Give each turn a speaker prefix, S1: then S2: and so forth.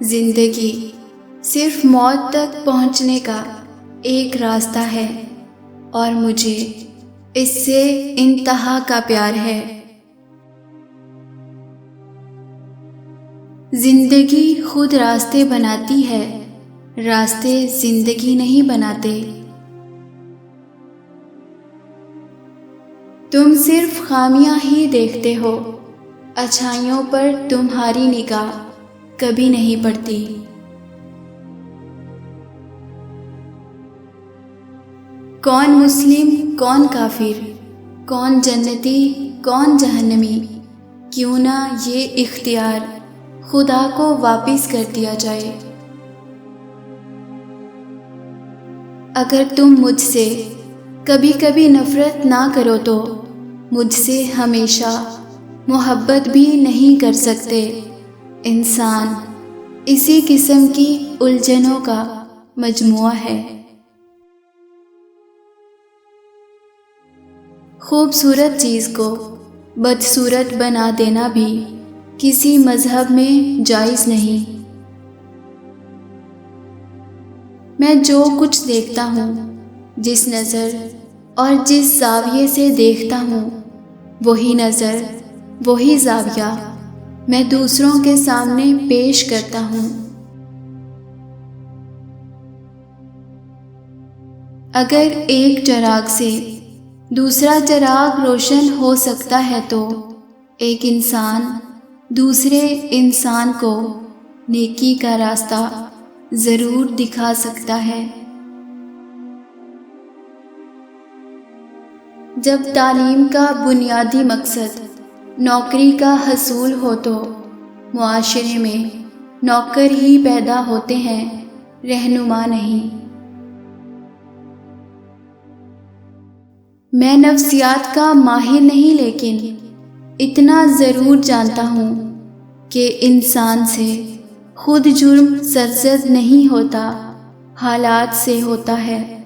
S1: زندگی صرف موت تک پہنچنے کا ایک راستہ ہے اور مجھے اس سے انتہا کا پیار ہے۔ زندگی خود راستے بناتی ہے، راستے زندگی نہیں بناتے۔ تم صرف خامیاں ہی دیکھتے ہو، اچھائیوں پر تمہاری نگاہ کبھی نہیں پڑتی۔ کون مسلم کون کافر، کون جنتی کون جہنمی، کیوں نہ یہ اختیار خدا کو واپس کر دیا جائے۔ اگر تم مجھ سے کبھی کبھی نفرت نہ کرو تو مجھ سے ہمیشہ محبت بھی نہیں کر سکتے۔ انسان اسی قسم کی الجھنوں کا مجموعہ ہے۔ خوبصورت چیز کو بدصورت بنا دینا بھی کسی مذہب میں جائز نہیں۔ میں جو کچھ دیکھتا ہوں، جس نظر اور جس زاویے سے دیکھتا ہوں، وہی نظر وہی زاویہ میں دوسروں کے سامنے پیش کرتا ہوں۔ اگر ایک چراغ سے دوسرا چراغ روشن ہو سکتا ہے تو ایک انسان دوسرے انسان کو نیکی کا راستہ ضرور دکھا سکتا ہے۔ جب تعلیم کا بنیادی مقصد نوکری کا حصول ہو تو معاشرے میں نوکر ہی پیدا ہوتے ہیں، رہنما نہیں۔ میں نفسیات کا ماہر نہیں، لیکن اتنا ضرور جانتا ہوں کہ انسان سے خود جرم سرزد نہیں ہوتا، حالات سے ہوتا ہے۔